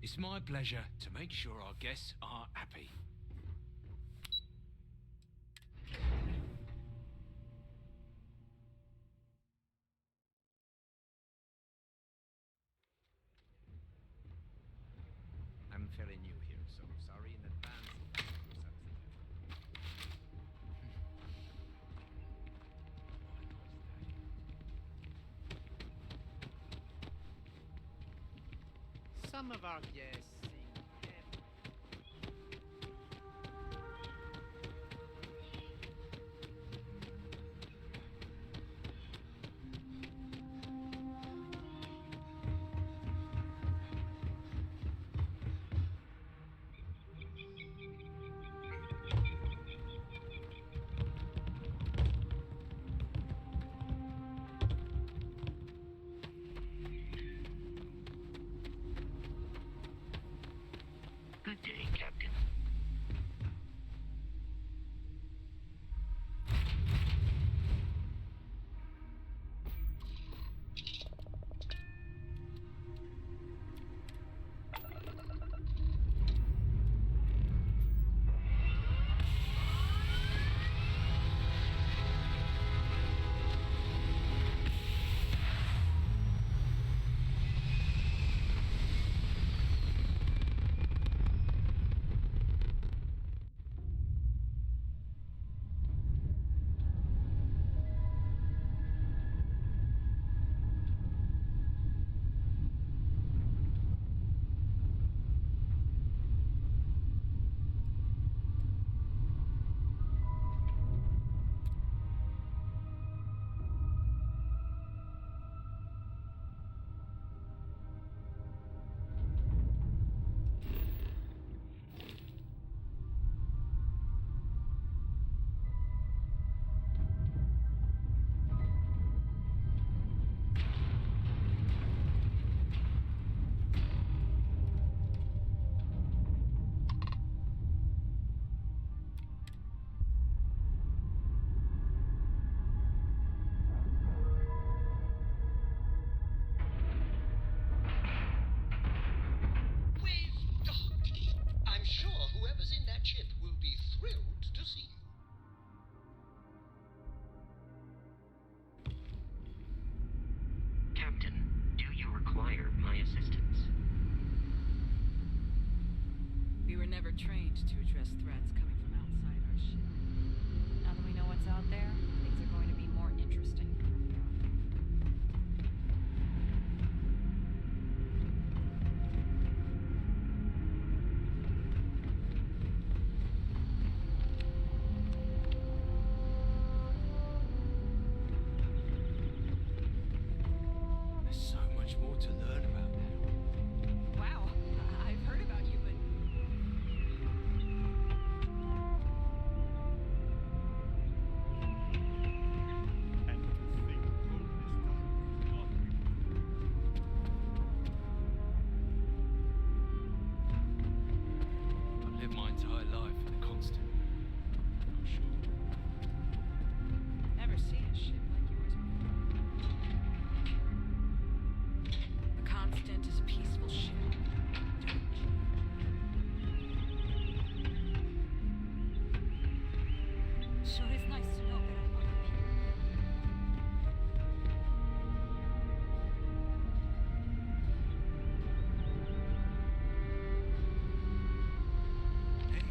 It's my pleasure to make sure our guests are happy. I'm fairly new here, so sorry in advance if I do something. Some of our guests seem heavy. Good day, Captain. I'm sure whoever's in that ship will be thrilled to see you. Captain, do you require my assistance? We were never trained to address threats coming from outside our ship. Now that we know what's out there, things are going to be more interesting. There's so much more to learn about now. Wow, I've heard about you, but And to think all this time we've got I've lived my entire life in a constant. I'm sure. never seen a ship like yours before. The Constant is a peaceful ship. Sure is nice to know that I'm not here. Hey,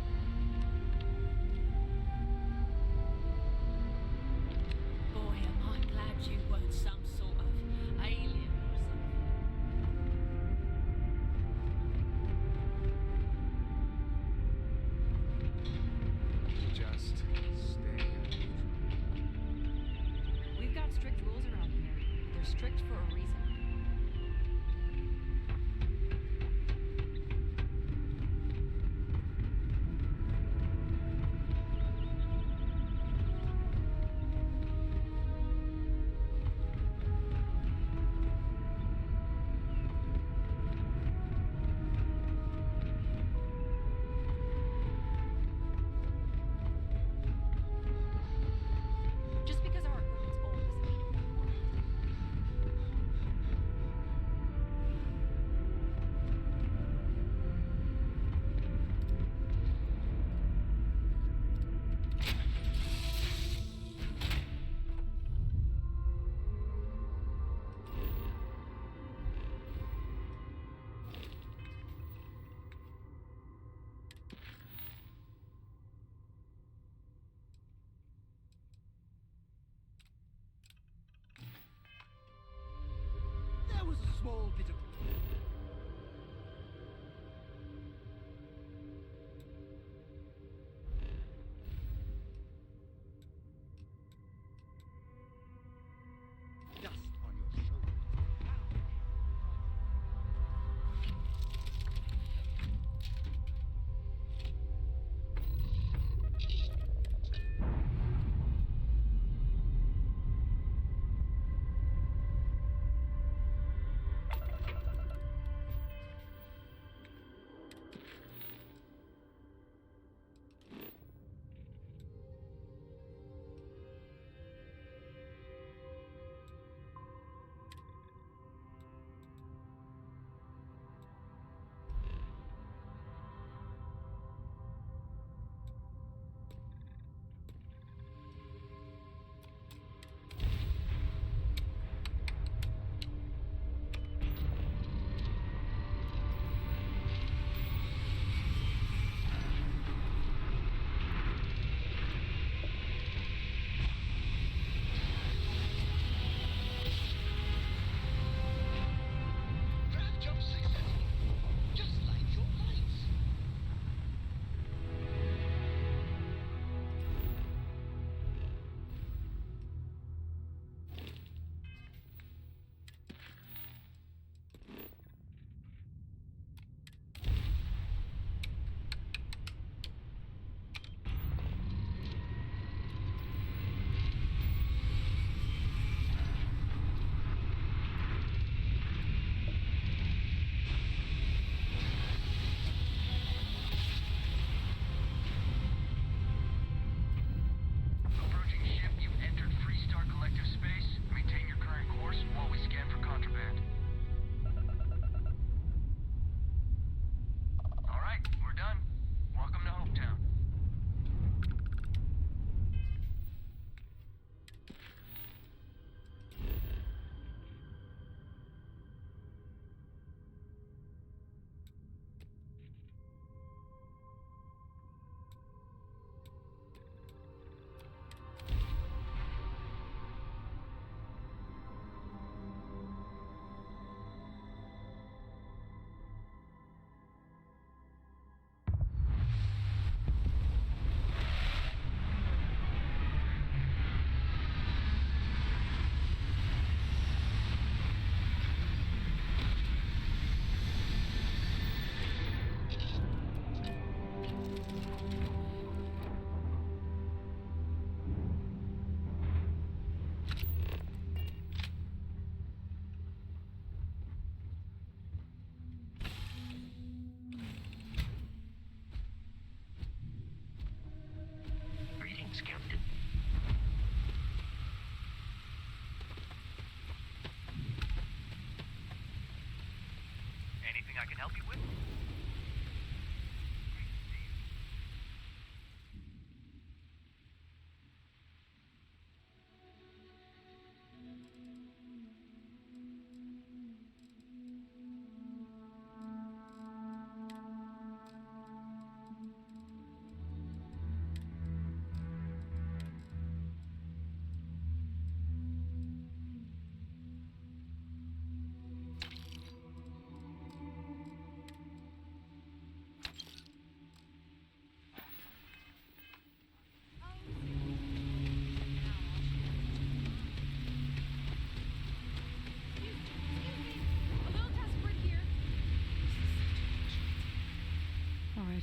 Boy, am I glad you weren't some sort of alien or something. just stay neutral. We've got strict rules around here. They're strict for a reason. Just because our equipment's old doesn't mean it won't work.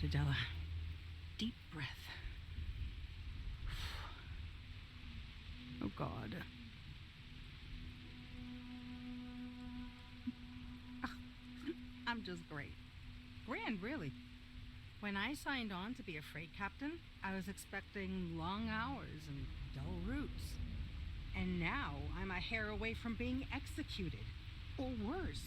it, Adela. Deep breath. Oh, God. I'm just great. Grand, really. When I signed on to be a freight captain, I was expecting long hours and dull routes. And now I'm a hair away from being executed. Or worse.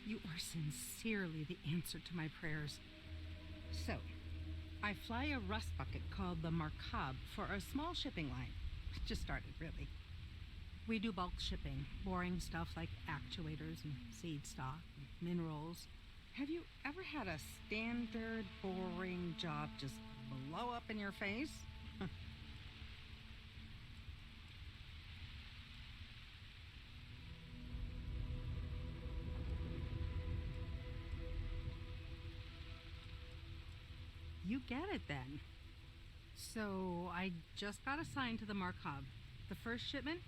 You are sincerely the answer to my prayers. So, I fly a rust bucket called the Markab for a small shipping line. It just started, really. We do bulk shipping, boring stuff like actuators and seed stock and minerals. Have you ever had a standard, boring job just blow up in your face? You get it then. So I just got assigned to the Markab. The first shipment?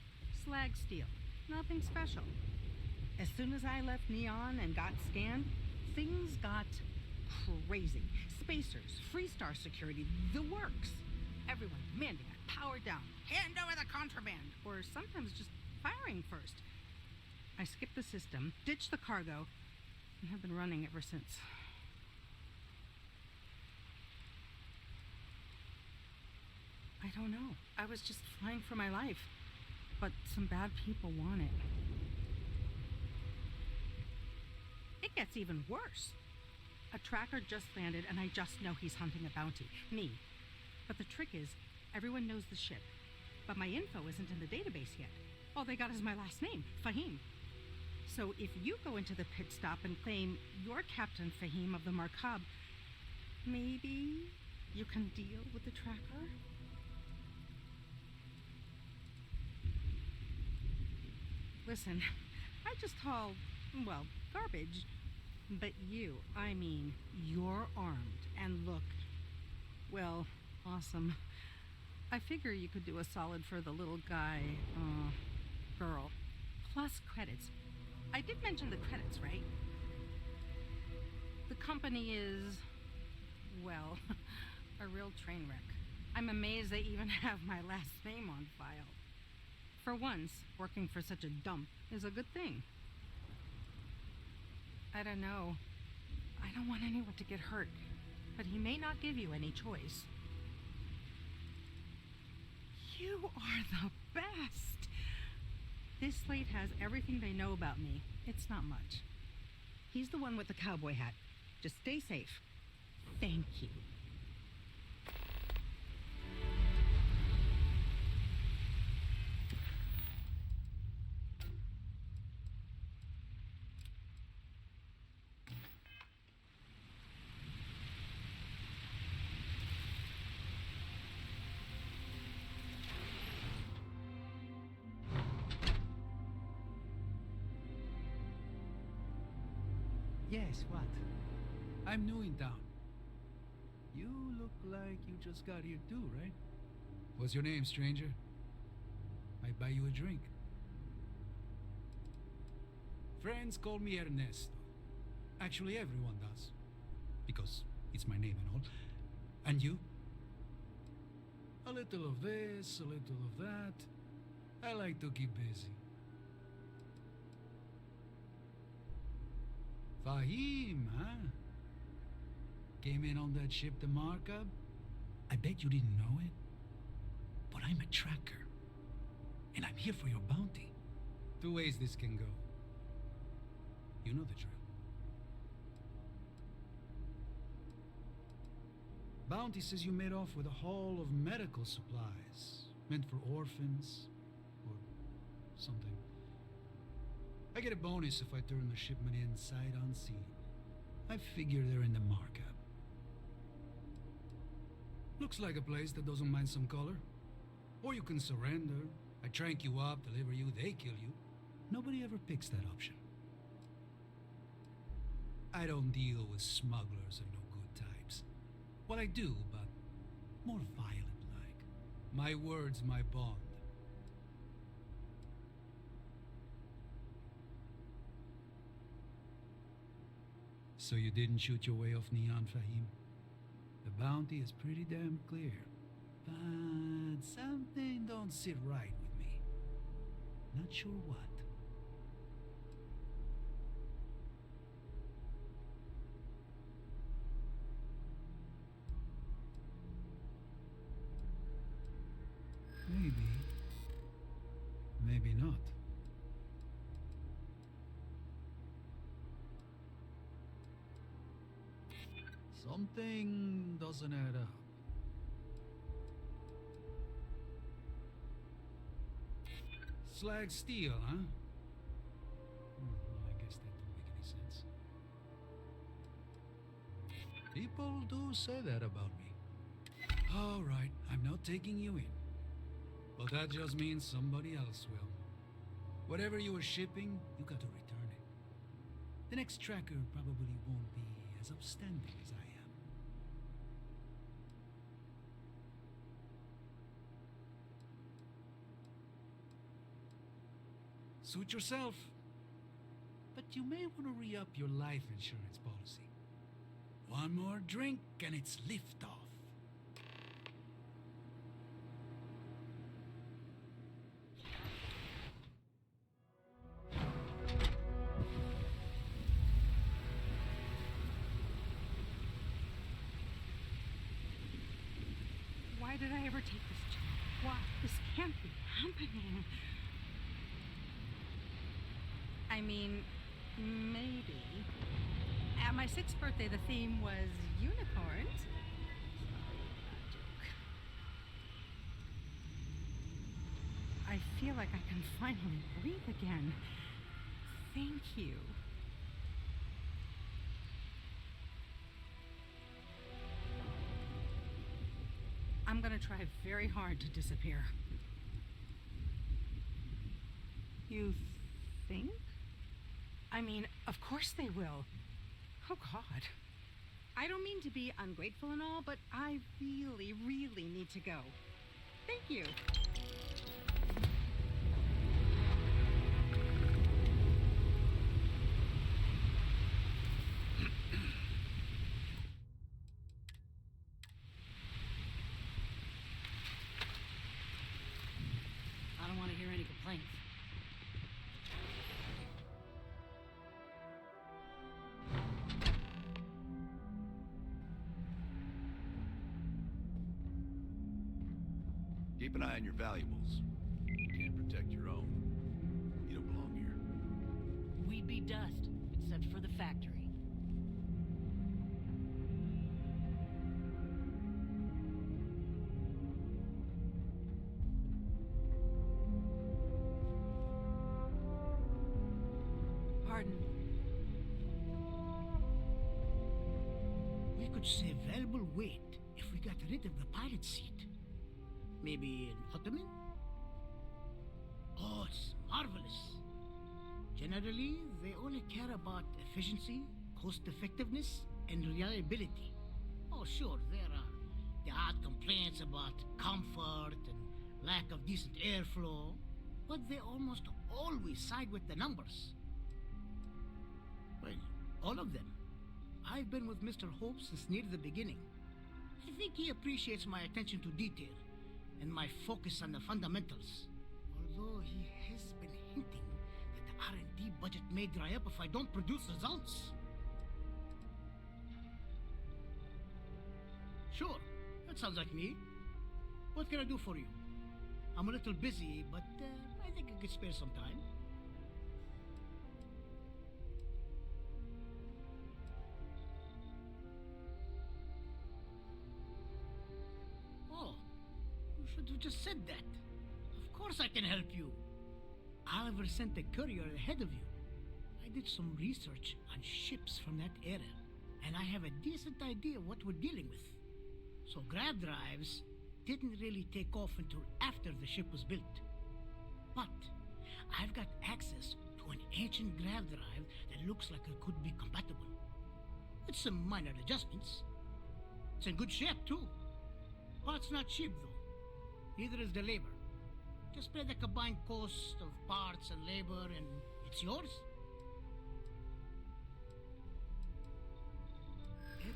Slag steel. Nothing special. As soon as I left Neon and got scanned, things got crazy. Spacers, Freestar security, the works. Everyone demanding I power down, hand over the contraband, or sometimes just firing first. I skipped the system, ditched the cargo, and have been running ever since. I don't know. I was just flying for my life. But some bad people want it. It gets even worse. A tracker just landed and I just know he's hunting a bounty. Me. But the trick is, everyone knows the ship. But my info isn't in the database yet. All they got is my last name, Fahim. So if you go into the pit stop and claim you're Captain Fahim of the Markab, maybe you can deal with the tracker? Listen, I just haul, well, garbage. But you, I mean, you're armed and look, well, awesome. I figure you could do a solid for the little guy, girl. Plus credits. I did mention the credits, right? The company is, well, a real train wreck. I'm amazed they even have my last name on file. For once, working for such a dump is a good thing. I don't know. I don't want anyone to get hurt, but he may not give you any choice. You are the best! This slate has everything they know about me. It's not much. He's the one with the cowboy hat. Just stay safe. Thank you. Yes, what? I'm new in town. You look like you just got here too, right? What's your name, stranger? Might buy you a drink. Friends call me Ernesto. Actually, everyone does. Because it's my name and all. And you? A little of this, a little of that. I like to keep busy. Fahim, huh? Came in on that ship, the Markab? I bet you didn't know it. But I'm a tracker. And I'm here for your bounty. Two ways this can go. You know the drill. Bounty says you made off with a haul of medical supplies. Meant for orphans. Or something. I get a bonus if I turn the shipment in sight unseen. I figure they're in the Markab. Looks like a place that doesn't mind some color. Or you can surrender. I trank you up, deliver you, they kill you. Nobody ever picks that option. I don't deal with smugglers or no good types. Well, I do, but more violent-like. My word's my bond. So you didn't shoot your way off Neon, Fahim? The bounty is pretty damn clear. But something don't sit right with me. Not sure what. Maybe. Maybe not. Something doesn't add up. Slag steel, huh? Well, I guess that don't make any sense. People do say that about me. All right, I'm not taking you in. But that just means somebody else will. Whatever you were shipping, you got to return it. The next tracker probably won't be as upstanding as I am. Suit yourself. But you may want to re-up your life insurance policy. One more drink and it's liftoff. Why did I ever take this job? Why? This can't be happening. I mean, maybe. At my 6th birthday, the theme was unicorns. Sorry, bad joke. I feel like I can finally breathe again. Thank you. I'm gonna try very hard to disappear. You think? I mean, of course they will. Oh, God. I don't mean to be ungrateful and all, but I really, really need to go. Thank you. I don't want to hear any complaints. Keep an eye on your valuables. You can't protect your own. You don't belong here. We'd be dust, except for the factory. Pardon. We could save valuable weight if we got rid of the pilot seat. Maybe an ottoman? Oh, it's marvelous. Generally, they only care about efficiency, cost effectiveness, and reliability. Oh, sure, there are the odd complaints about comfort and lack of decent airflow, but they almost always side with the numbers. Well, all of them. I've been with Mr. Hope since near the beginning. I think he appreciates my attention to detail and my focus on the fundamentals. Although he has been hinting that the R&D budget may dry up if I don't produce results. Sure, that sounds like me. What can I do for you? I'm a little busy, but I think I could spare some time. Should have just said that. Of course I can help you. Oliver sent a courier ahead of you. I did some research on ships from that era, and I have a decent idea what we're dealing with. So grav drives didn't really take off until after the ship was built. But I've got access to an ancient grav drive that looks like it could be compatible. With some minor adjustments. It's in good shape too. Parts not cheap though. Neither is the labor. Just pay the combined cost of parts and labor and it's yours.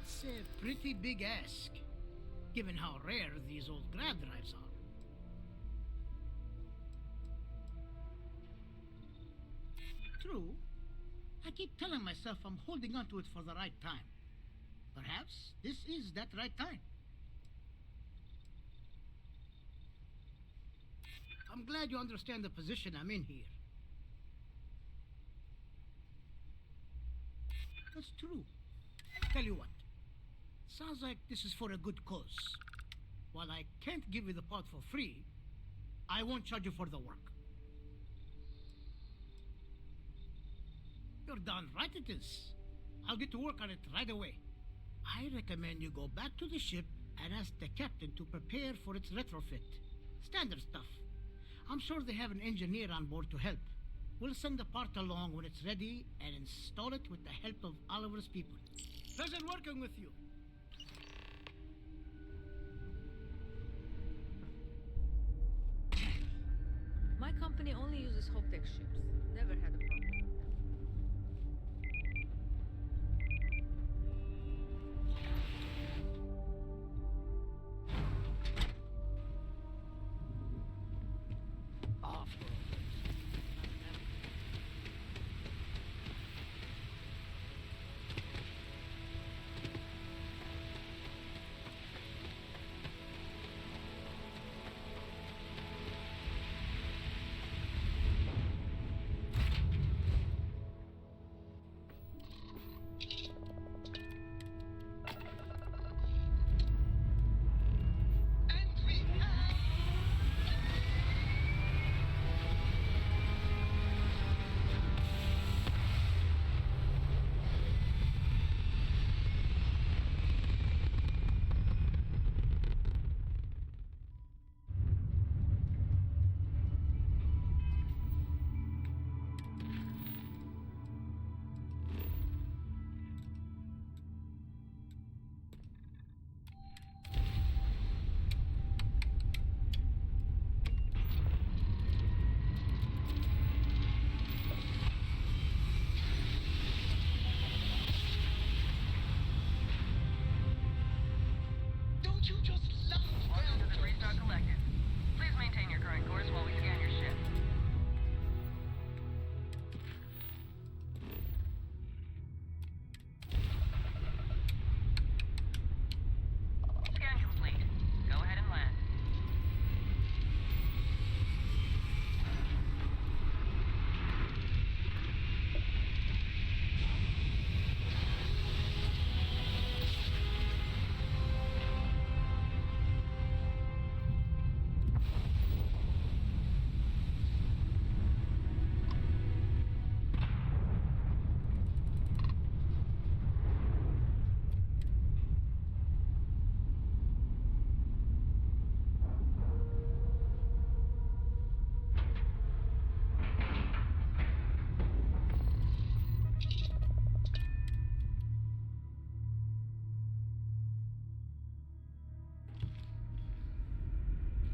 It's a pretty big ask, given how rare these old grab drives are. True. I keep telling myself I'm holding on to it for the right time. Perhaps this is that right time. I'm glad you understand the position I'm in here. That's true. Tell you what. Sounds like this is for a good cause. While I can't give you the pod for free, I won't charge you for the work. You're darn right it is. I'll get to work on it right away. I recommend you go back to the ship and ask the captain to prepare for its retrofit. Standard stuff. I'm sure they have an engineer on board to help. We'll send the part along when it's ready and install it with the help of Oliver's people. Pleasure working with you. My company only uses Hoptech ships. Never had a problem. Don't you just love Welcome to the ground Freestar Collective. Please maintain your current course while we scan your ship. Scan complete. Go ahead and land.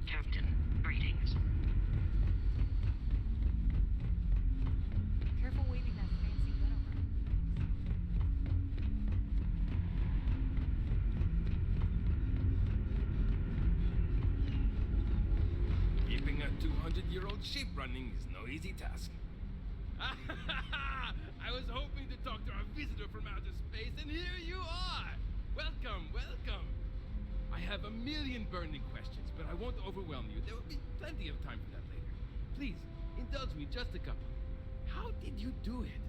Captain, greetings. Careful waving that fancy gun around. Keeping a 200-year-old ship running is no easy task. I was hoping to talk to our visitor from outer space, and here you are! Welcome, welcome! I have a million burning questions, but I won't overwhelm you. There will be plenty of time for that later. Please, indulge me just a couple. How did you do it?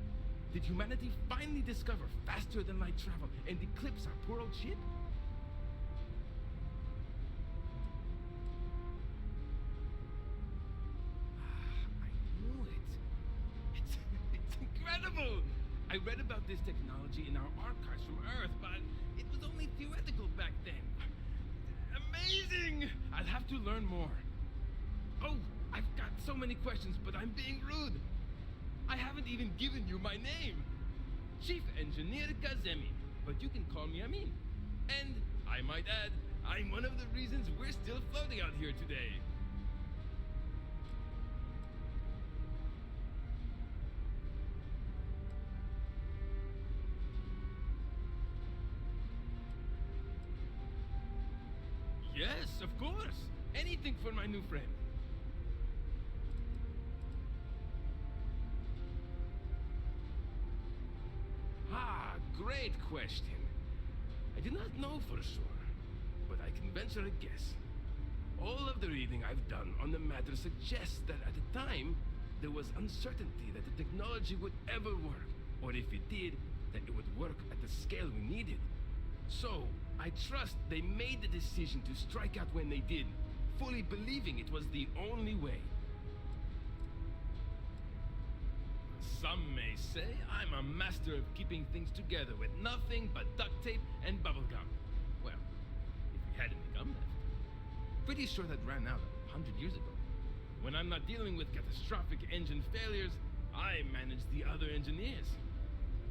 Did humanity finally discover faster than light travel and eclipse our poor old ship? I knew it. It's incredible! I read about this technology in our archives from Earth, but it was only theoretical back then. Amazing! I'll have to learn more. Oh, I've got so many questions, but I'm being rude. I haven't even given you my name. Chief Engineer Kazemi, but you can call me Amin. And, I might add, I'm one of the reasons we're still floating out here today. Yes, of course. Anything for my new friend. Ah, great question. I do not know for sure, but I can venture a guess. All of the reading I've done on the matter suggests that at the time, there was uncertainty that the technology would ever work, or if it did, that it would work at the scale we needed. So, I trust they made the decision to strike out when they did, fully believing it was the only way. Some may say I'm a master of keeping things together with nothing but duct tape and bubblegum. Well, if we had any gum left. Pretty sure that ran out 100 years ago. When I'm not dealing with catastrophic engine failures, I manage the other engineers.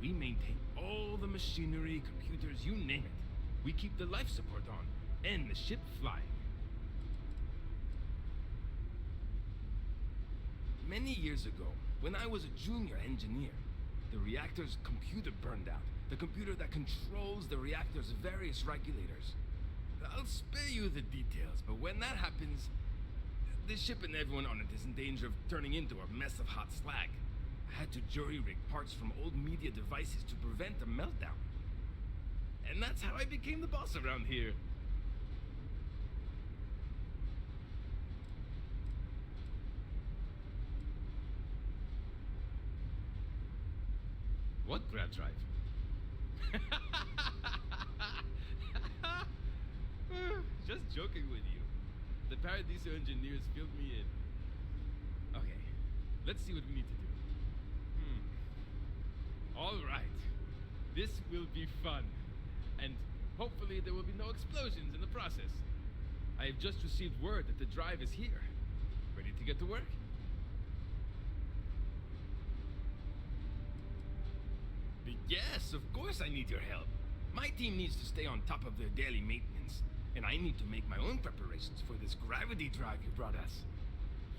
We maintain all the machinery, computers, you name it. We keep the life support on, and the ship flying. Many years ago, when I was a junior engineer, the reactor's computer burned out. The computer that controls the reactor's various regulators. I'll spare you the details, but when that happens, the ship and everyone on it is in danger of turning into a mess of hot slag. I had to jury-rig parts from old media devices to prevent a meltdown. And that's how I became the boss around here. What grab drive? Just joking with you. The Paradiso engineers filled me in. Okay, let's see what we need to do. All right. This will be fun. And hopefully there will be no explosions in the process. I have just received word that the drive is here. Ready to get to work? Yes, of course I need your help. My team needs to stay on top of their daily maintenance, and I need to make my own preparations for this gravity drive you brought us.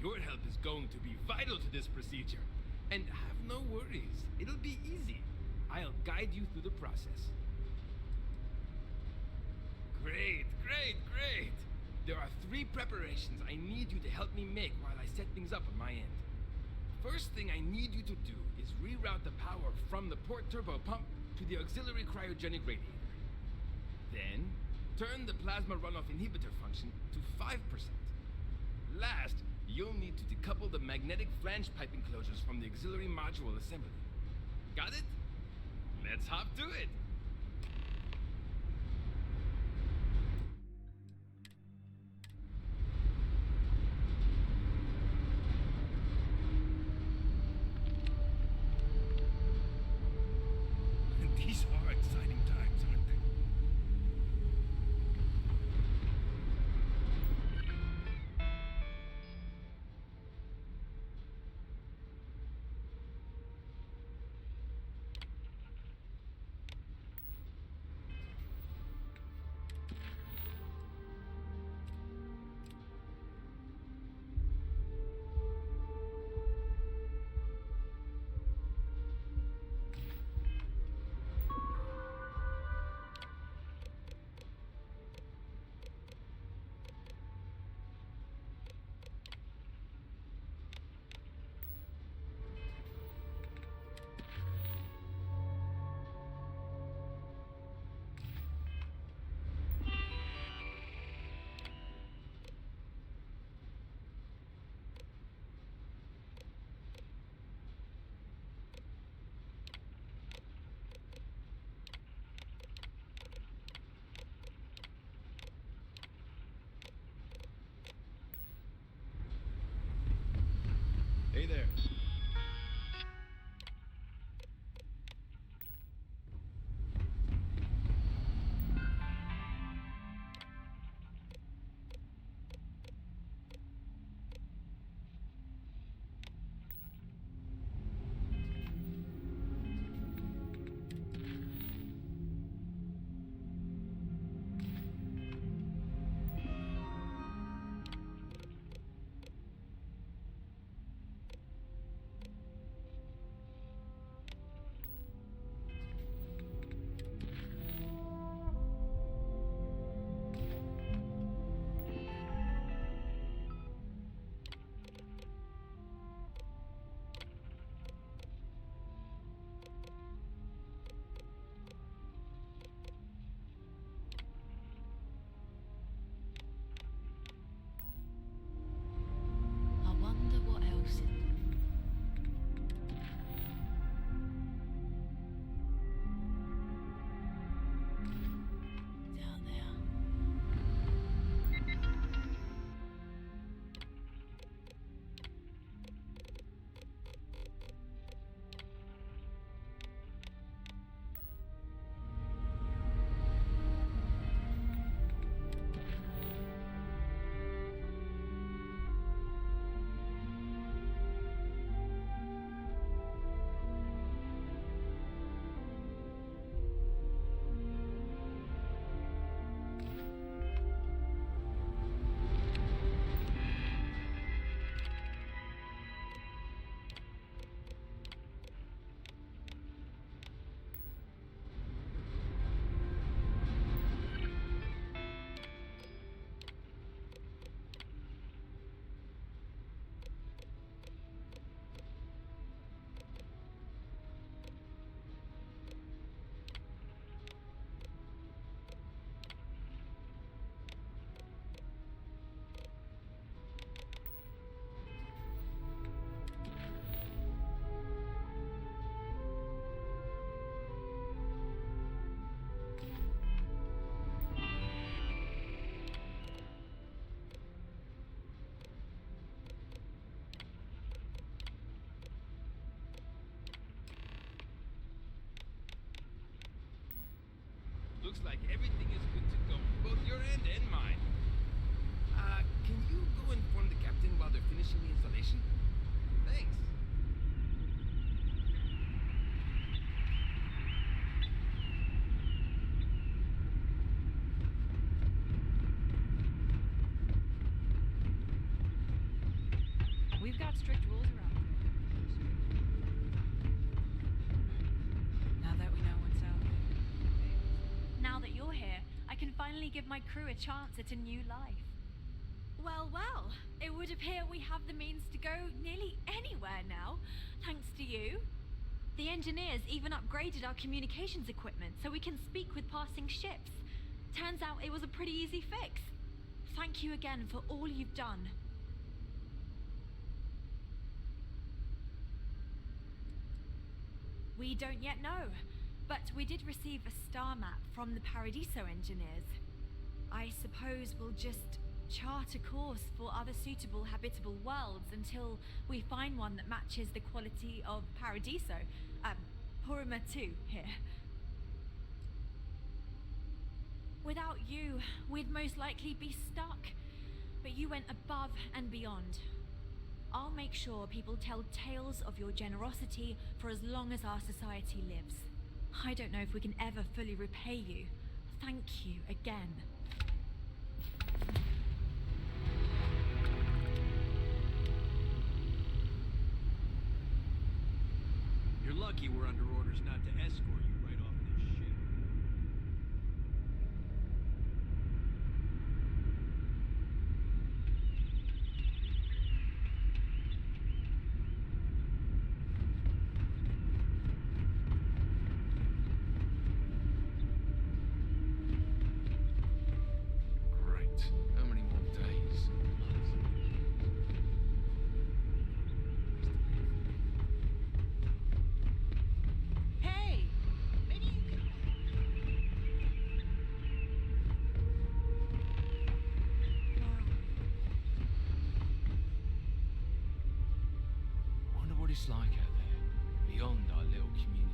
Your help is going to be vital to this procedure. And have no worries, it'll be easy. I'll guide you through the process. Great, great, great! There are 3 preparations I need you to help me make while I set things up on my end. First thing I need you to do is reroute the power from the port turbo pump to the auxiliary cryogenic radiator. Then, turn the plasma runoff inhibitor function to 5%. Last, you'll need to decouple the magnetic flange pipe enclosures from the auxiliary module assembly. Got it? Let's hop to it! These are exciting times, aren't they? Looks like everything is good to go, both your end and mine. Can you go inform the captain while they're finishing the installation? Thanks. We've got strict rules around here. Now that we know what's out there. Now that you're here, I can finally give my crew a chance at a new life. Well, well, it would appear we have the means to go nearly anywhere now, thanks to you. The engineers even upgraded our communications equipment so we can speak with passing ships. Turns out it was a pretty easy fix. Thank you again for all you've done. We don't yet know, but we did receive a star map from the Paradiso engineers. I suppose we'll just chart a course for other suitable habitable worlds until we find one that matches the quality of Paradiso. Purima 2 here. Without you, we'd most likely be stuck. But you went above and beyond. I'll make sure people tell tales of your generosity for as long as our society lives. I don't know if we can ever fully repay you. Thank you again. You're lucky we're under orders not to escort you right off this ship. Great. How many more days? Hey! Maybe you can. I wonder what it's like out there, beyond our little community.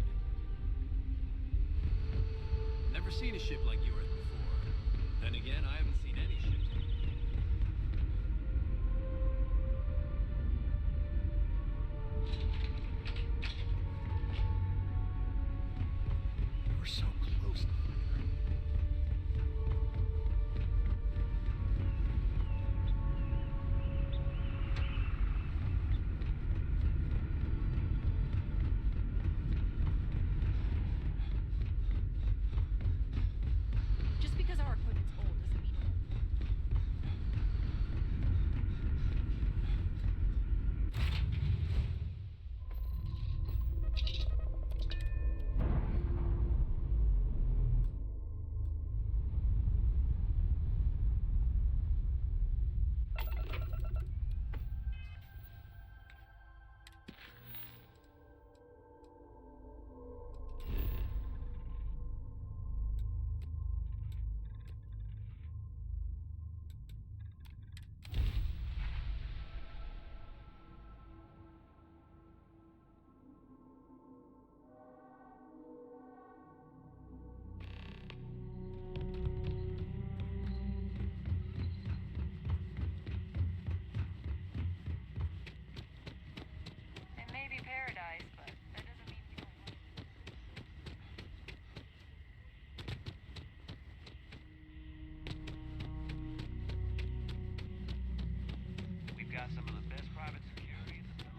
Never seen a ship like yours before. Then again, I haven't seen any ships. We're so close to finding her. Just because our equipment's old doesn't mean it may be paradise, but that doesn't mean we don't want it. We've got some of the best private security in the zone.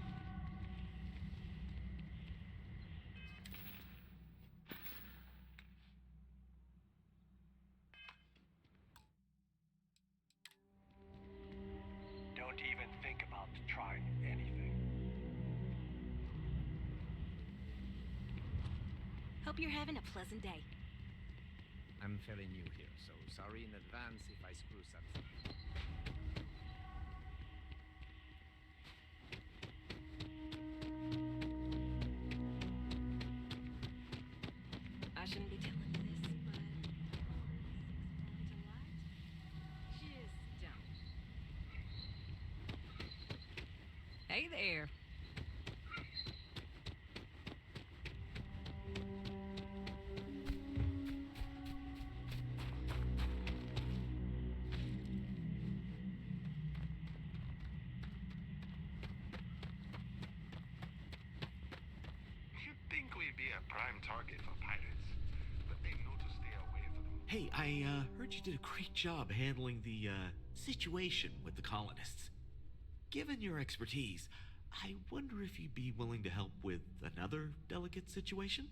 Don't even think about trying anything. Hope you're having a pleasant day. I'm fairly new here, so sorry in advance if I screw something. I shouldn't be telling you this, but... Just don't. Hey there. prime target for pirates, but they know to stay away from them. Hey, I heard you did a great job handling the situation with the colonists. Given your expertise, I wonder if you'd be willing to help with another delicate situation?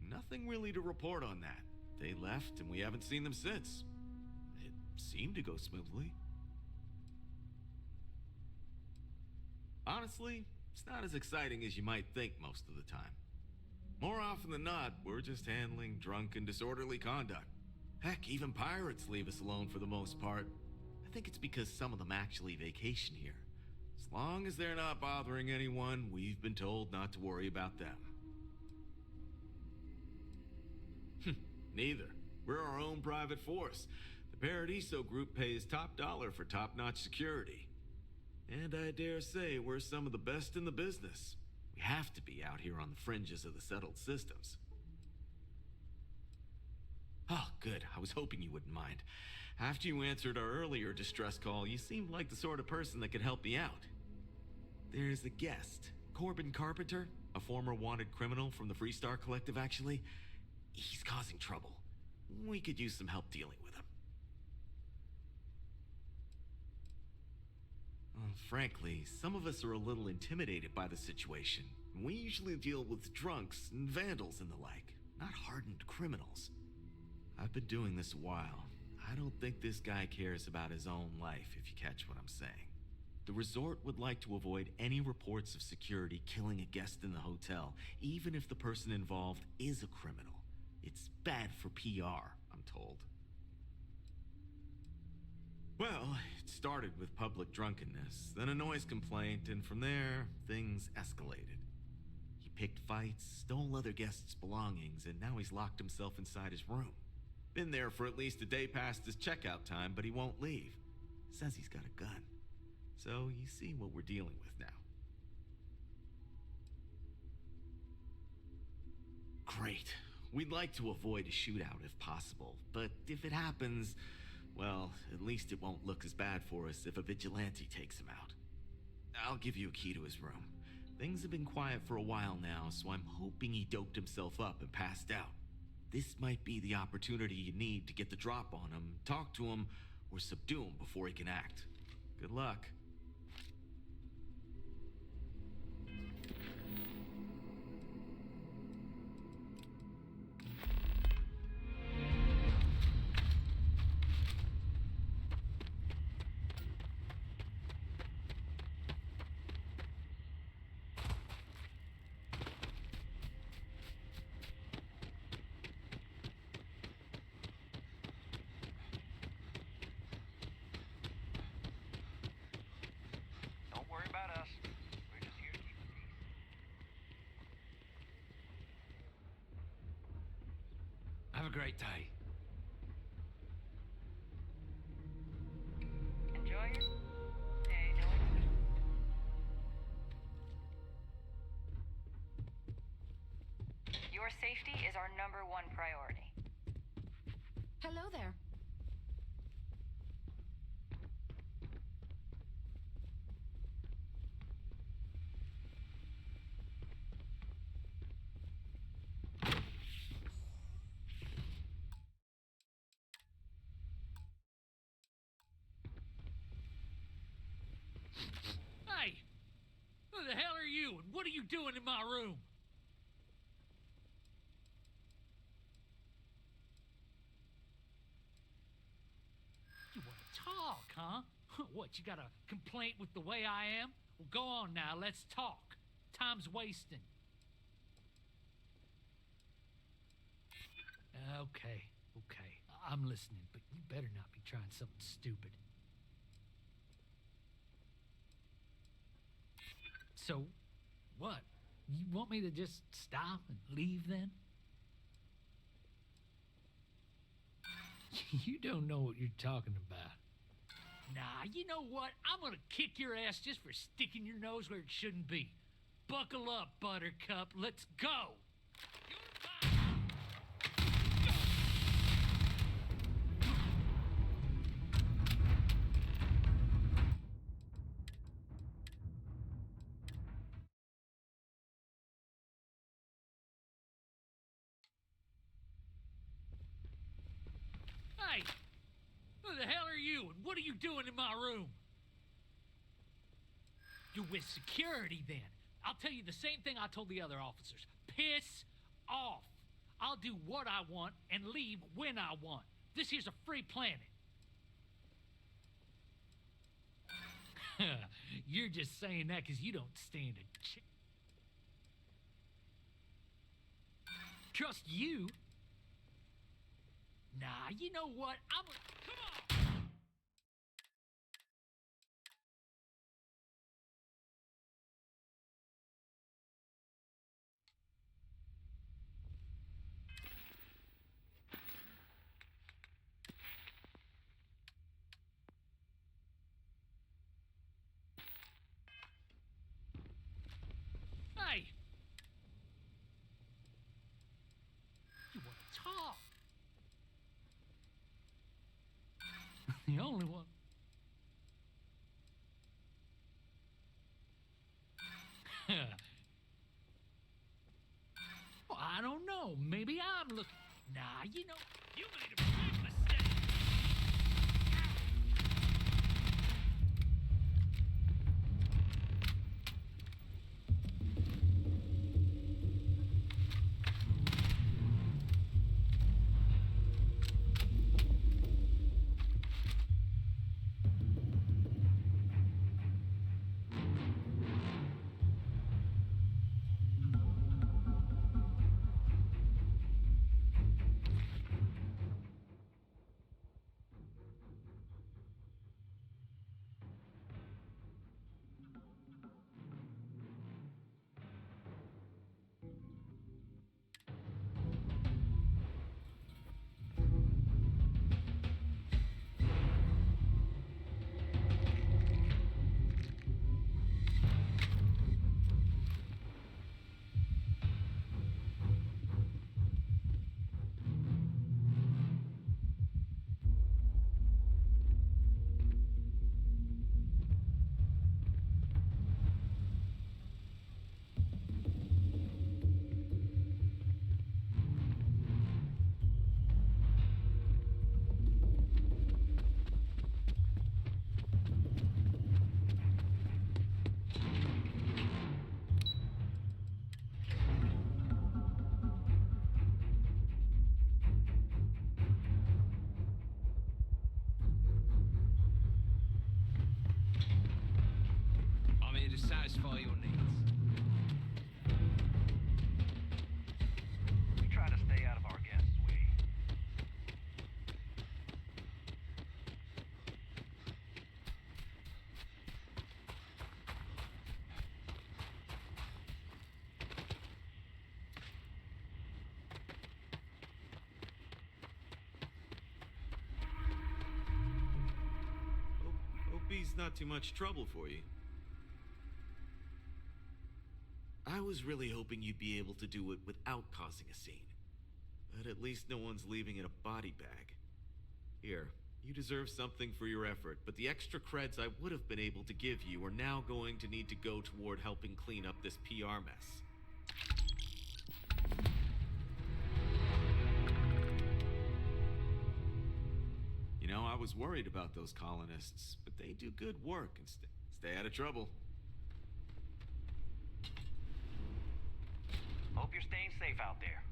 Nothing really to report on that. They left and we haven't seen them since. It seemed to go smoothly. Honestly, it's not as exciting as you might think most of the time. More often than not, we're just handling drunk and disorderly conduct. Heck, even pirates leave us alone for the most part. I think it's because some of them actually vacation here. As long as they're not bothering anyone, we've been told not to worry about them. Neither. We're our own private force. The Paradiso group pays top dollar for top-notch security. And I dare say we're some of the best in the business. We have to be out here on the fringes of the settled systems. Oh, good. I was hoping you wouldn't mind. After you answered our earlier distress call, you seemed like the sort of person that could help me out. There's a guest, Corbin Carpenter, a former wanted criminal from the Freestar Collective, actually. He's causing trouble. We could use some help dealing with him. Frankly, some of us are a little intimidated by the situation. We usually deal with drunks and vandals and the like, not hardened criminals. I've been doing this a while. I don't think this guy cares about his own life, if you catch what I'm saying. The resort would like to avoid any reports of security killing a guest in the hotel, even if the person involved is a criminal. It's bad for PR, I'm told. Well, it started with public drunkenness, then a noise complaint, and from there, things escalated. He picked fights, stole other guests' belongings, and now he's locked himself inside his room. Been there for at least a day past his checkout time, but he won't leave. Says he's got a gun. So you see what we're dealing with now. Great. We'd like to avoid a shootout if possible, but if it happens, well, at least it won't look as bad for us if a vigilante takes him out. I'll give you a key to his room. Things have been quiet for a while now, so I'm hoping he doped himself up and passed out. This might be the opportunity you need to get the drop on him, talk to him, or subdue him before he can act. Good luck. Don't worry about us. We're just here to keep the peace. Have a great day. Enjoy your stay. Your safety is our #1 priority. Hello there. Hey! Who the hell are you, and what are you doing in my room? You want to talk, huh? What, you got a complaint with the way I am? Well, go on now, let's talk. Time's wasting. Okay, I'm listening, but you better not be trying something stupid. So, what? You want me to just stop and leave then? You don't know what you're talking about. Nah, you know what? I'm gonna kick your ass just for sticking your nose where it shouldn't be. Buckle up, Buttercup. Let's go! Hey! Who the hell are you, and what are you doing in my room? You're with security, then. I'll tell you the same thing I told the other officers. Piss off. I'll do what I want and leave when I want. This here's a free planet. You're just saying that because you don't stand a chance. Trust you? Nah, you know what? Come on! Hey! You want to talk? The only one. Well, I don't know. Maybe I'm looking. Nah, you know, you made a big mistake. I'm here to satisfy your needs. We try to stay out of our guests' way. Hope he's not too much trouble for you. I was really hoping you'd be able to do it without causing a scene. But at least no one's leaving in a body bag. Here, you deserve something for your effort, but the extra creds I would have been able to give you are now going to need to go toward helping clean up this PR mess. You know, I was worried about those colonists, but they do good work and stay out of trouble. Hope you're staying safe out there.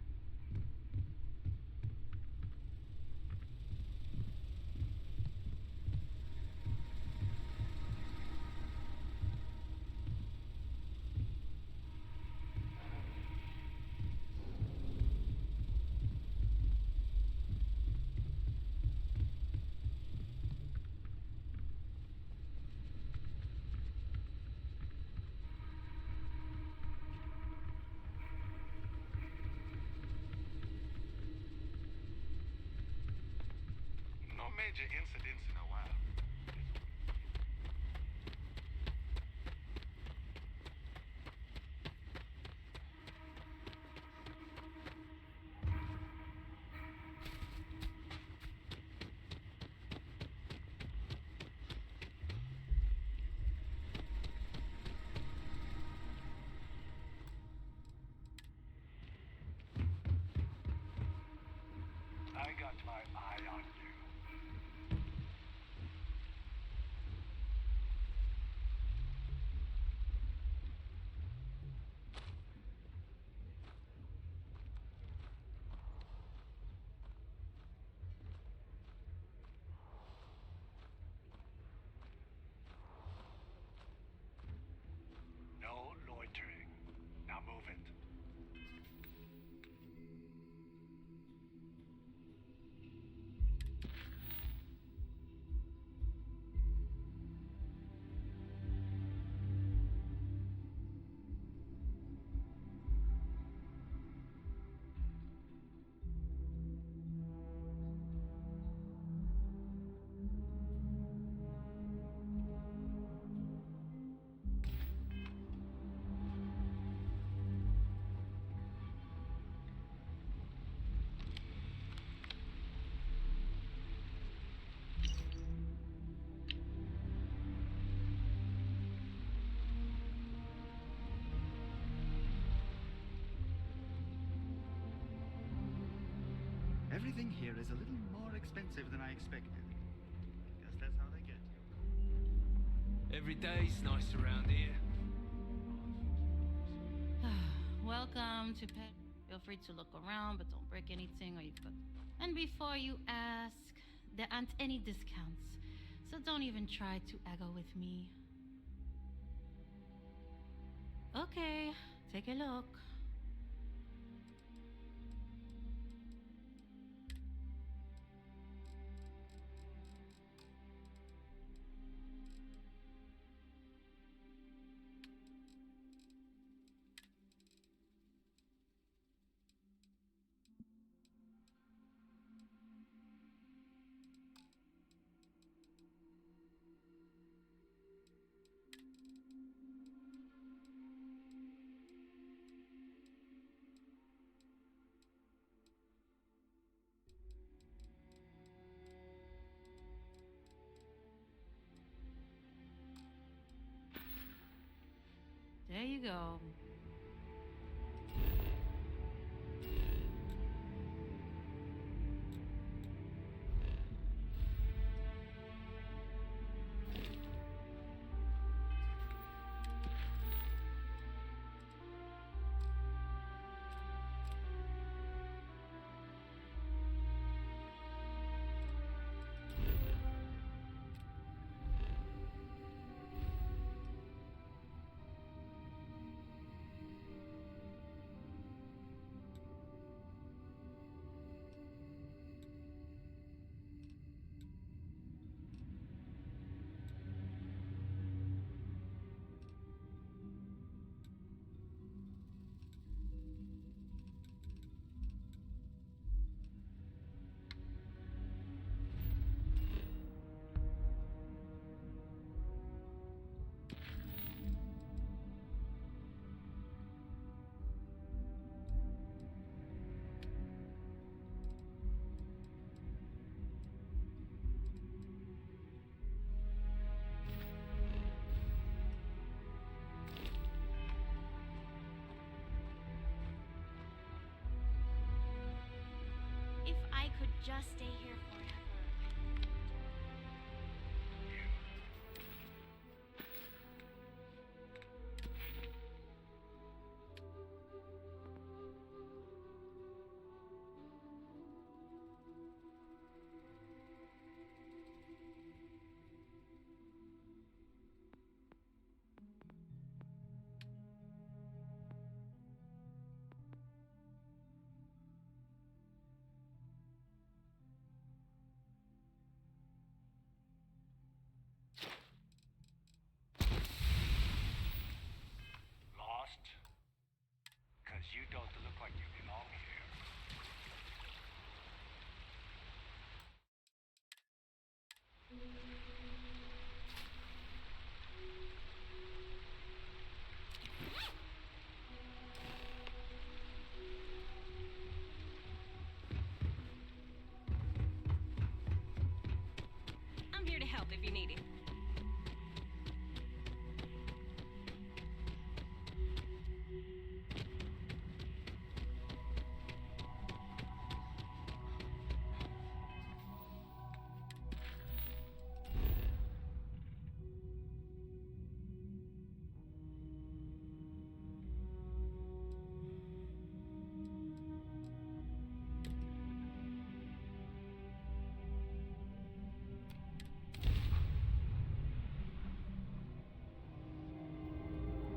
No major incidents in a while. I got my eye on you. Everything here is a little more expensive than I expected. Guess that's how they get you. Every day's nice around here. Welcome to Pet. Feel free to look around, but don't break anything or you've got. And before you ask, there aren't any discounts, so don't even try to haggle with me. Okay, take a look. There you go. If I could just stay here forever. Lost? Because you don't look like you belong here. I'm here to help if you need it.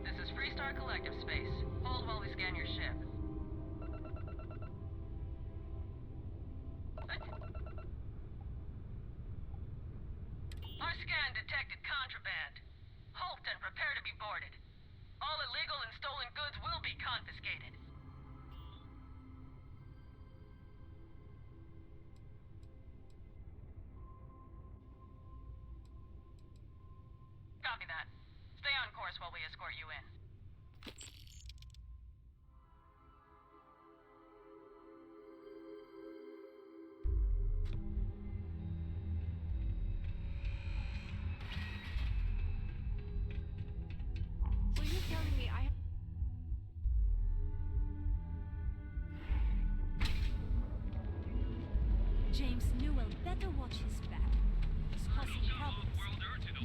This is Freestar Collective Space. Hold while we scan your ship. Our scan detected contraband. Halt and prepare to be boarded. All illegal and stolen goods will be confiscated. Copy that. Stay on course while we escort you in. So you're telling me I have... James Newell better watch his back. He's causing problems.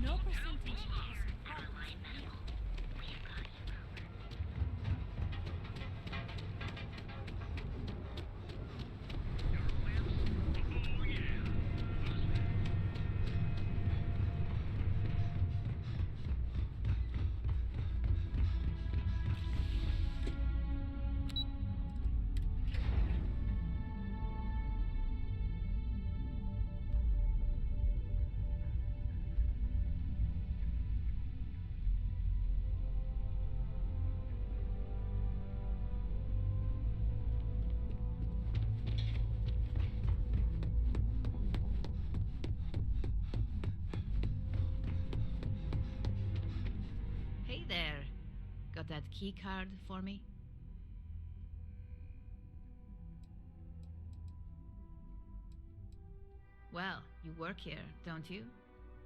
No percentage is causing problems in here. Hey there. Got that key card for me? Well, you work here, don't you?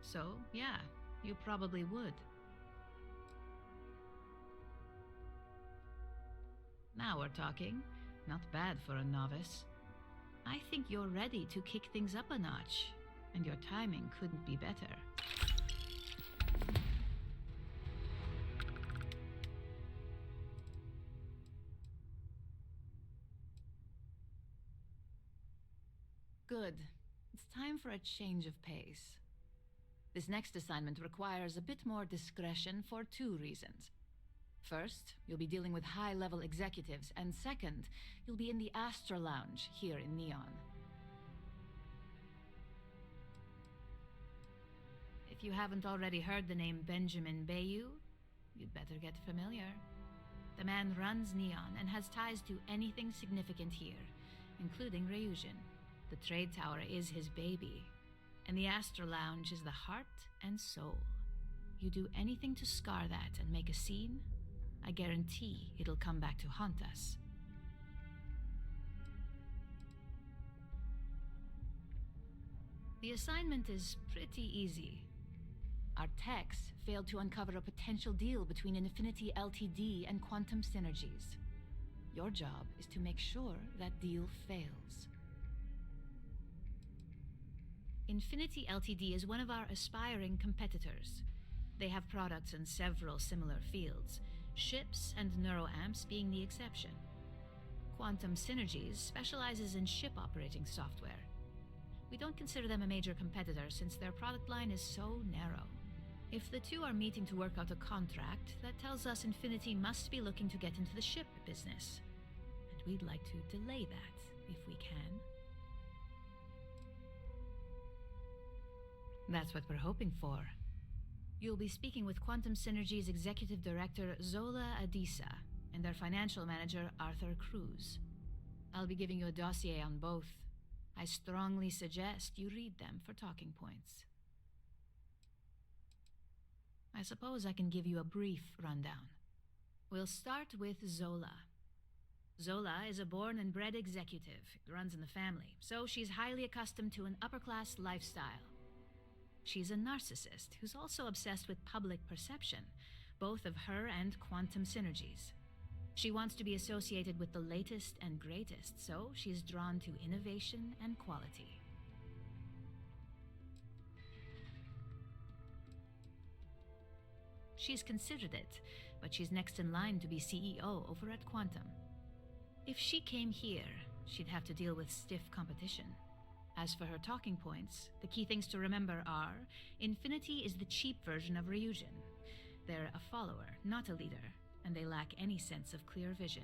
So, yeah, you probably would. Now we're talking. Not bad for a novice. I think you're ready to kick things up a notch, and your timing couldn't be better. Good. It's time for a change of pace. This next assignment requires a bit more discretion for two reasons. First, you'll be dealing with high-level executives, and second, you'll be in the Astra Lounge here in Neon. If you haven't already heard the name Benjamin Bayou, you'd better get familiar. The man runs Neon and has ties to anything significant here, including Ryujin. The trade tower is his baby, and the Astra Lounge is the heart and soul. You do anything to scar that and make a scene, I guarantee it'll come back to haunt us. The assignment is pretty easy. Our techs failed to uncover a potential deal between Infinity Ltd and Quantum Synergies. Your job is to make sure that deal fails. Infinity Ltd is one of our aspiring competitors. They have products in several similar fields, ships and neuroamps being the exception. Quantum Synergies specializes in ship operating software. We don't consider them a major competitor since their product line is so narrow. If the two are meeting to work out a contract, that tells us Infinity must be looking to get into the ship business. And we'd like to delay that, if we can. That's what we're hoping for. You'll be speaking with Quantum Synergy's Executive Director Zola Adisa and their Financial Manager Arthur Cruz. I'll be giving you a dossier on both. I strongly suggest you read them for talking points. I suppose I can give you a brief rundown. We'll start with Zola. Zola is a born and bred executive. It runs in the family, so she's highly accustomed to an upper-class lifestyle. She's a narcissist who's also obsessed with public perception, both of her and Quantum Synergies. She wants to be associated with the latest and greatest, so she's drawn to innovation and quality. She's considered it, but she's next in line to be CEO over at Quantum. If she came here, she'd have to deal with stiff competition. As for her talking points, the key things to remember are, Infinity is the cheap version of Ryujin. They're a follower, not a leader, and they lack any sense of clear vision.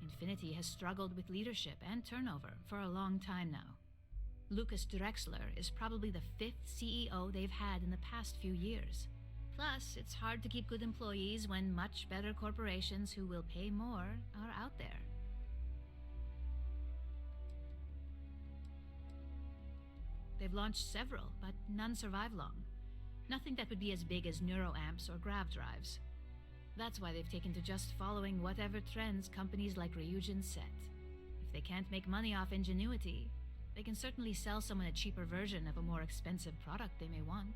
Infinity has struggled with leadership and turnover for a long time now. Lucas Drexler is probably the 5th CEO they've had in the past few years. Plus, it's hard to keep good employees when much better corporations who will pay more are out there. They've launched several, but none survive long. Nothing that would be as big as neuroamps or grav drives. That's why they've taken to just following whatever trends companies like Ryujin set. If they can't make money off ingenuity, they can certainly sell someone a cheaper version of a more expensive product they may want.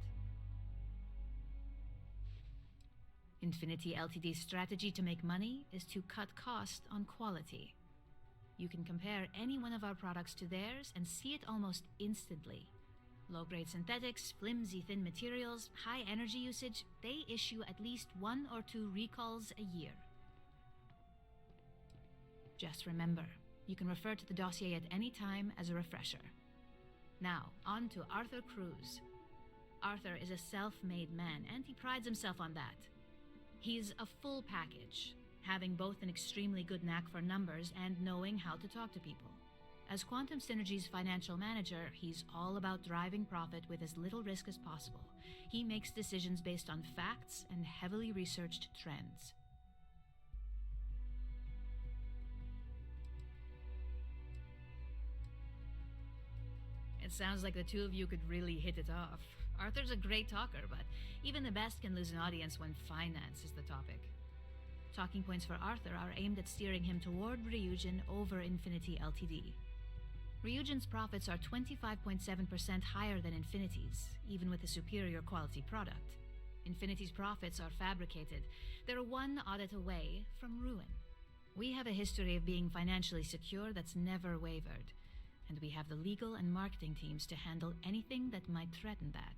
Infinity Ltd's strategy to make money is to cut cost on quality. You can compare any one of our products to theirs and see it almost instantly. Low-grade synthetics, flimsy thin materials, high energy usage, they issue at least 1 or 2 recalls a year. Just remember, you can refer to the dossier at any time as a refresher. Now, on to Arthur Cruz. Arthur is a self-made man, and he prides himself on that. He's a full package, having both an extremely good knack for numbers and knowing how to talk to people. As Quantum Synergy's financial manager, he's all about driving profit with as little risk as possible. He makes decisions based on facts and heavily researched trends. It sounds like the two of you could really hit it off. Arthur's a great talker, but even the best can lose an audience when finance is the topic. Talking points for Arthur are aimed at steering him toward Ryujin over Infinity Ltd. Ryujin's profits are 25.7% higher than Infinity's, even with a superior quality product. Infinity's profits are fabricated. They're one audit away from ruin. We have a history of being financially secure that's never wavered, and we have the legal and marketing teams to handle anything that might threaten that.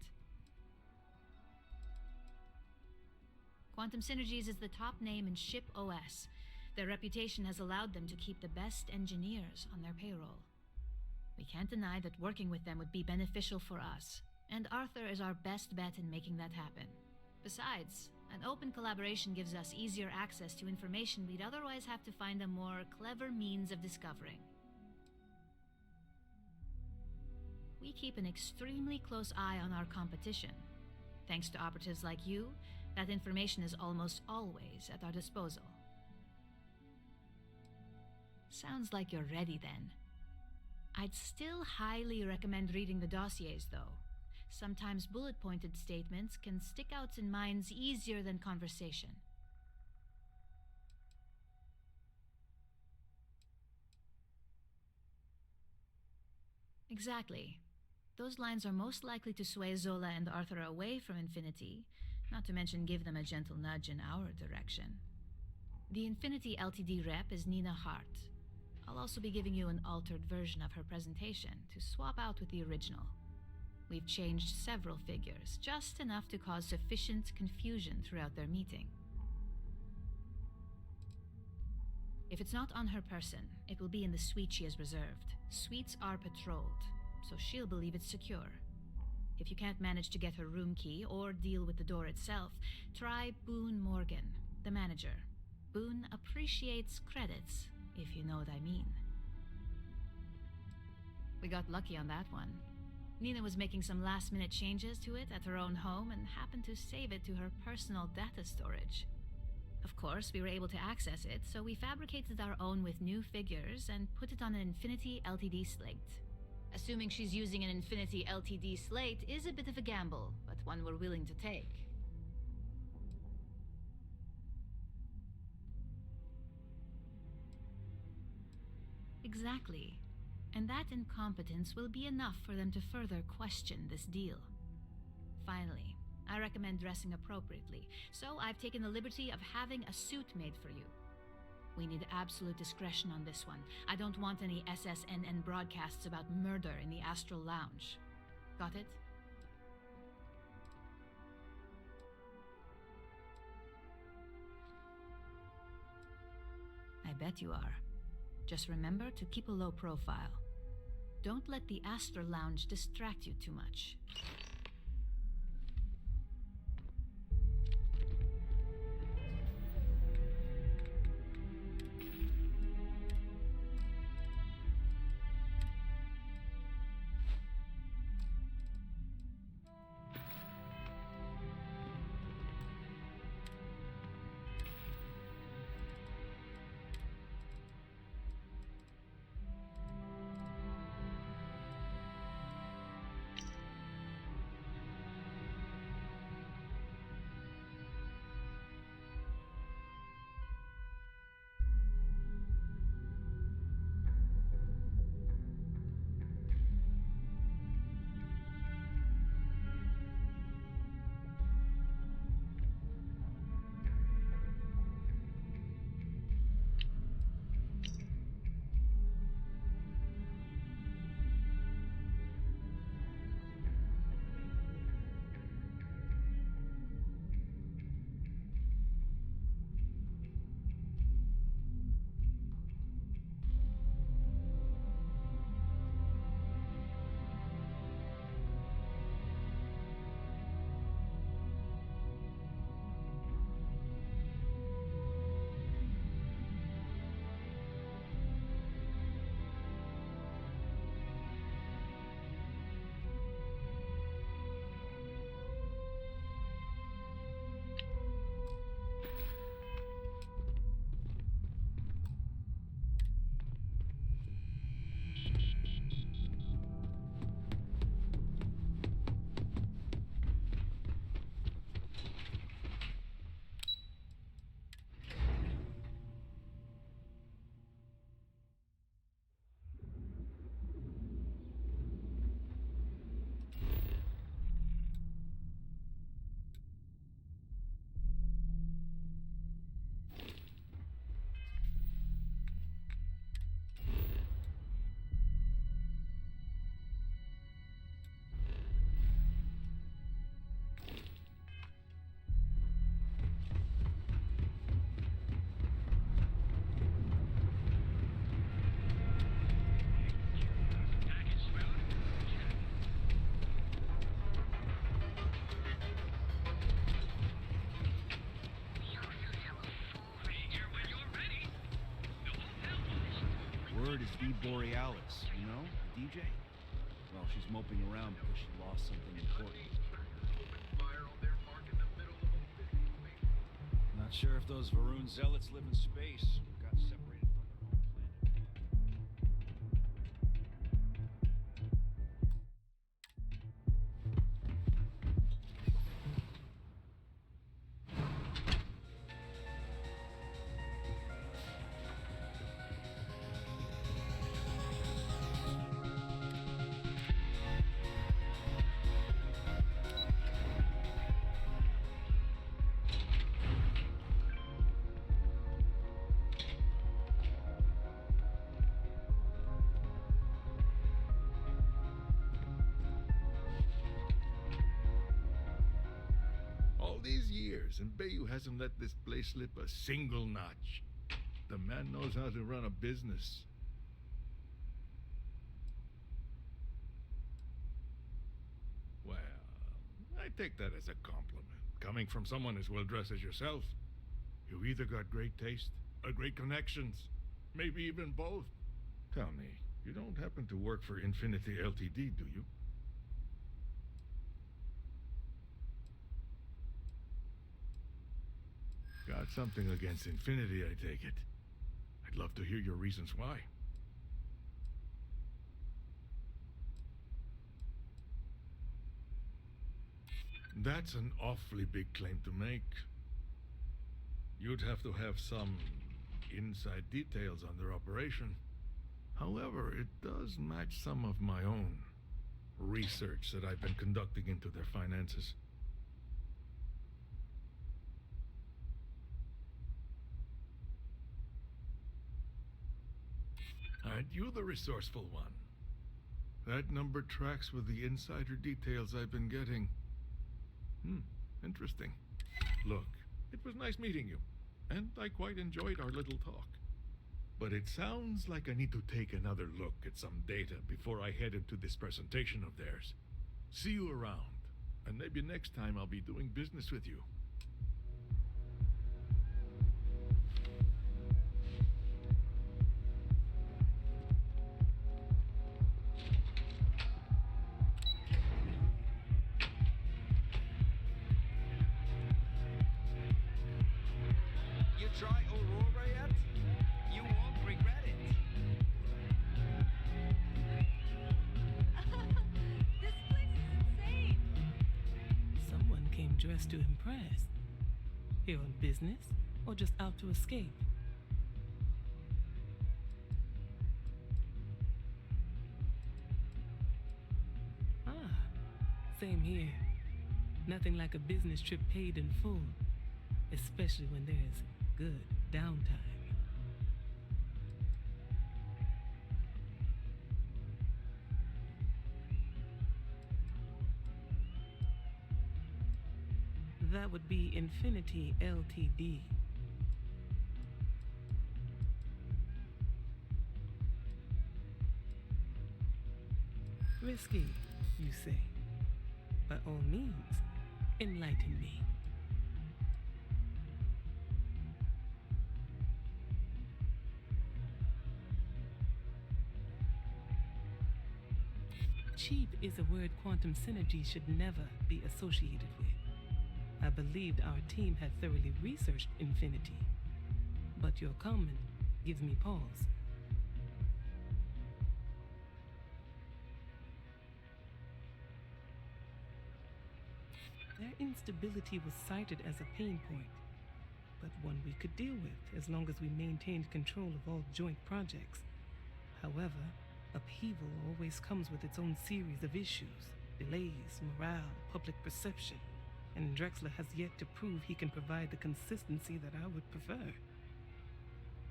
Quantum Synergies is the top name in ship OS. Their reputation has allowed them to keep the best engineers on their payroll. We can't deny that working with them would be beneficial for us, and Arthur is our best bet in making that happen. Besides, an open collaboration gives us easier access to information we'd otherwise have to find a more clever means of discovering. We keep an extremely close eye on our competition. Thanks to operatives like you, that information is almost always at our disposal. Sounds like you're ready then. I'd still highly recommend reading the dossiers, though. Sometimes bullet-pointed statements can stick out in minds easier than conversation. Exactly. Those lines are most likely to sway Zola and Arthur away from Infinity, not to mention give them a gentle nudge in our direction. The Infinity Ltd rep is Nina Hart. I'll also be giving you an altered version of her presentation to swap out with the original. We've changed several figures, just enough to cause sufficient confusion throughout their meeting. If it's not on her person, it will be in the suite she has reserved. Suites are patrolled, so she'll believe it's secure. If you can't manage to get her room key or deal with the door itself, try Boone Morgan, the manager. Boone appreciates credits, if you know what I mean. We got lucky on that one. Nina was making some last-minute changes to it at her own home and happened to save it to her personal data storage. Of course, we were able to access it, so we fabricated our own with new figures and put it on an Infinity Ltd slate. Assuming she's using an Infinity Ltd slate is a bit of a gamble, but one we're willing to take. Exactly. And that incompetence will be enough for them to further question this deal. Finally, I recommend dressing appropriately, so I've taken the liberty of having a suit made for you. We need absolute discretion on this one. I don't want any SSNN broadcasts about murder in the Astral Lounge. Got it? I bet you are. Just remember to keep a low profile. Don't let the Astral Lounge distract you too much. heard is V Borealis, you know, the DJ? Well, she's moping around because she lost something important. Not sure if those Varun zealots live in space or got separated from their home planet. All these years, and Bayou hasn't let this place slip a single notch. The man knows how to run a business. Well, I take that as a compliment. Coming from someone as well dressed as yourself. You either got great taste or great connections. Maybe even both. Tell me, you don't happen to work for Infinity Ltd, do you? Got something against Infinity, I take it. I'd love to hear your reasons why. That's an awfully big claim to make. You'd have to have some inside details on their operation. However, it does match some of my own research that I've been conducting into their finances. Aren't you the resourceful one? That number tracks with the insider details I've been getting. Interesting. Look, it was nice meeting you, and I quite enjoyed our little talk. But it sounds like I need to take another look at some data before I head into this presentation of theirs. See you around, and maybe next time I'll be doing business with you. You try Aurora yet? You won't regret it. This place is insane. Someone came dressed to impress. Here on business or just out to escape? Same here. Nothing like a business trip paid in full, especially when there's good downtime. That would be Infinity Ltd. Risky, you say? By all means, enlighten me. Cheap is a word quantum synergy should never be associated with. I believed our team had thoroughly researched Infinity, but your comment gives me pause. Their instability was cited as a pain point, but one we could deal with as long as we maintained control of all joint projects. However, upheaval always comes with its own series of issues, delays, morale, public perception, and Drexler has yet to prove he can provide the consistency that I would prefer.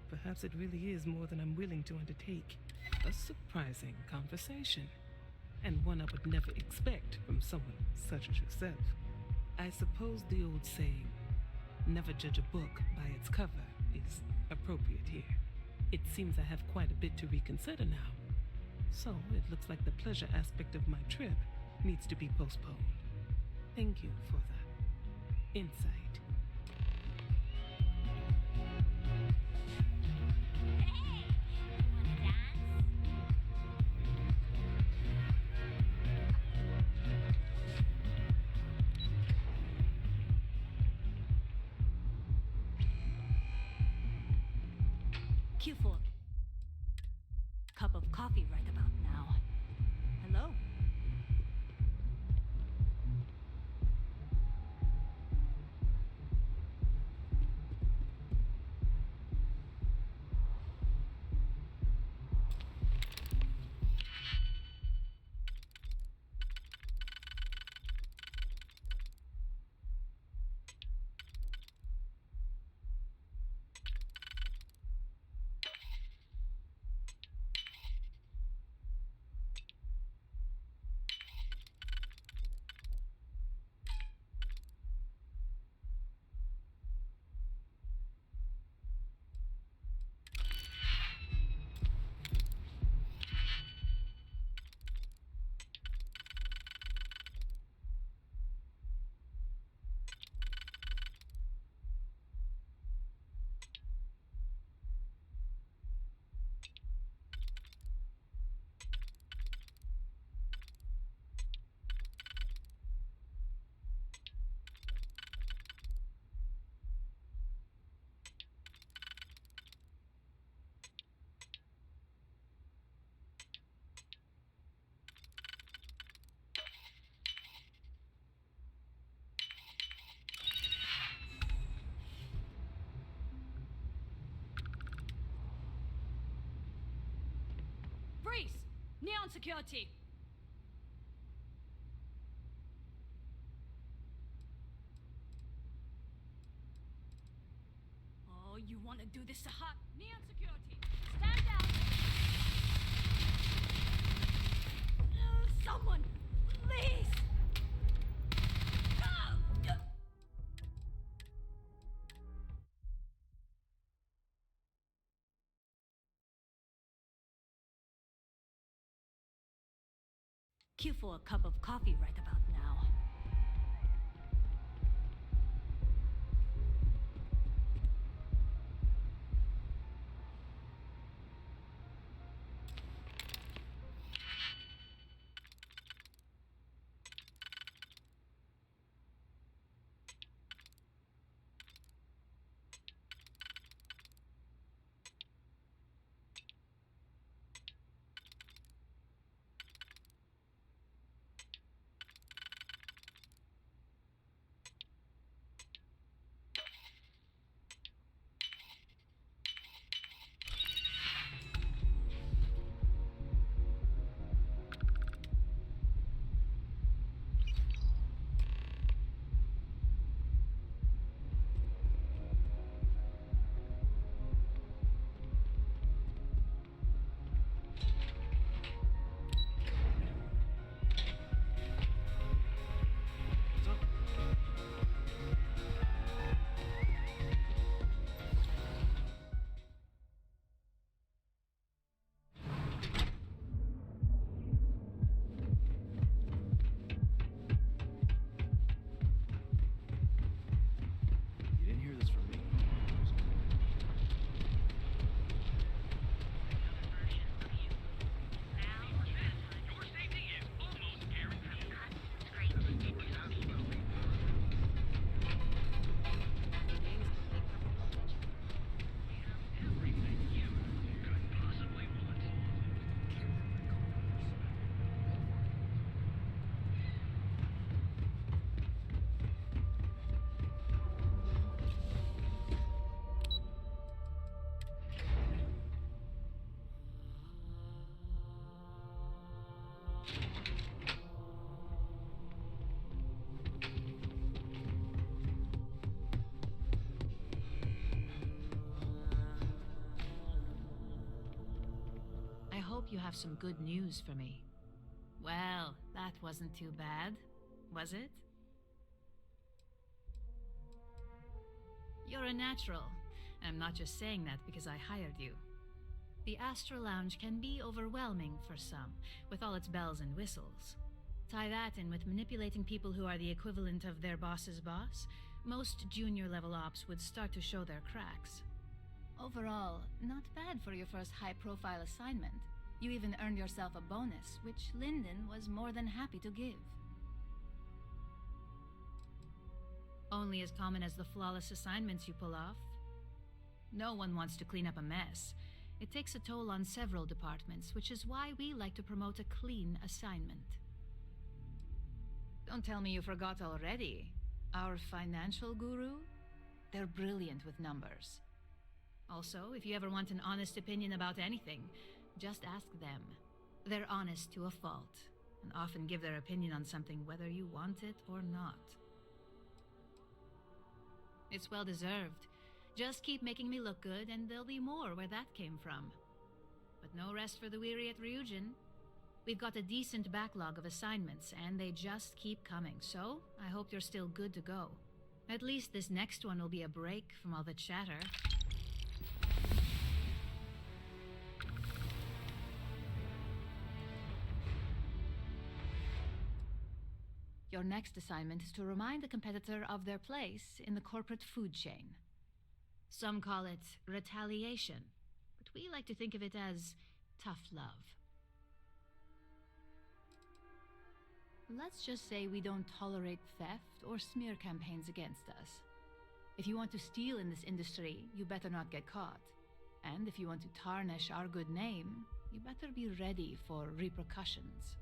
Perhaps it really is more than I'm willing to undertake. A surprising conversation, and one I would never expect from someone such as yourself. I suppose the old saying, never judge a book by its cover, is appropriate here. It seems I have quite a bit to reconsider now. So it looks like the pleasure aspect of my trip needs to be postponed. Thank you for the insight. Hey, wanna dance? Queue for a cup of coffee right about now. Hello? Freeze! Neon security! Oh, you wanna do this, Sahat? Neon security! Stand down! Someone! Please! Queue for a cup of coffee right about now. You didn't hear this from me. I hope you have some good news for me. Well, that wasn't too bad, was it? You're a natural. I'm not just saying that because I hired you. The Astral Lounge can be overwhelming for some, with all its bells and whistles. Tie that in with manipulating people who are the equivalent of their boss's boss, most junior level ops would start to show their cracks. Overall, not bad for your first high-profile assignment. You even earned yourself a bonus, which Lyndon was more than happy to give. Only as common as the flawless assignments you pull off. No one wants to clean up a mess, It takes a toll on several departments, which is why we like to promote a clean assignment. Don't tell me you forgot already. Our financial guru? They're brilliant with numbers. Also, if you ever want an honest opinion about anything, just ask them. They're honest to a fault, and often give their opinion on something whether you want it or not. It's well deserved. Just keep making me look good, and there'll be more where that came from. But no rest for the weary at Ryujin. We've got a decent backlog of assignments, and they just keep coming, so I hope you're still good to go. At least this next one will be a break from all the chatter. Your next assignment is to remind the competitor of their place in the corporate food chain. Some call it retaliation, but we like to think of it as tough love. Let's just say we don't tolerate theft or smear campaigns against us. If you want to steal in this industry, you better not get caught. And if you want to tarnish our good name, you better be ready for repercussions.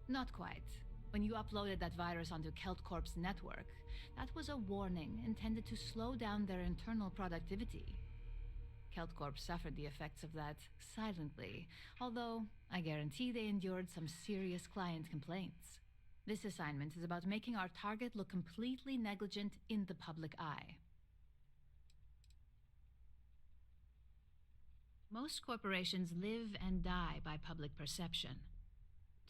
Not quite. When you uploaded that virus onto KeltCorp's network, that was a warning intended to slow down their internal productivity. KeltCorp suffered the effects of that silently, although I guarantee they endured some serious client complaints. This assignment is about making our target look completely negligent in the public eye. Most corporations live and die by public perception.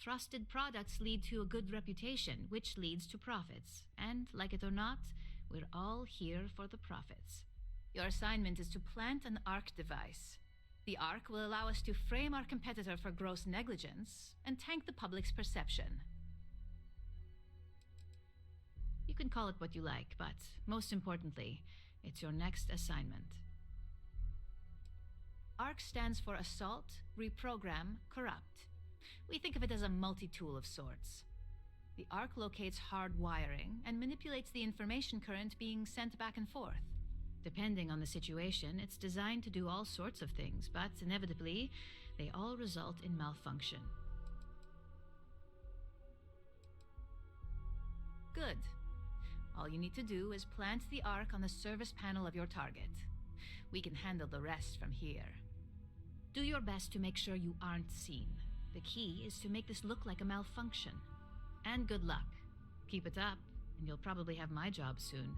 Trusted products lead to a good reputation, which leads to profits. And, like it or not, we're all here for the profits. Your assignment is to plant an ARC device. The ARC will allow us to frame our competitor for gross negligence and tank the public's perception. You can call it what you like, but most importantly, it's your next assignment. ARC stands for Assault, Reprogram, Corrupt. We think of it as a multi-tool of sorts. The ARC locates hard wiring and manipulates the information current being sent back and forth. Depending on the situation, it's designed to do all sorts of things, but inevitably, they all result in malfunction. Good. All you need to do is plant the ARC on the service panel of your target. We can handle the rest from here. Do your best to make sure you aren't seen. The key is to make this look like a malfunction. And good luck. Keep it up, and you'll probably have my job soon.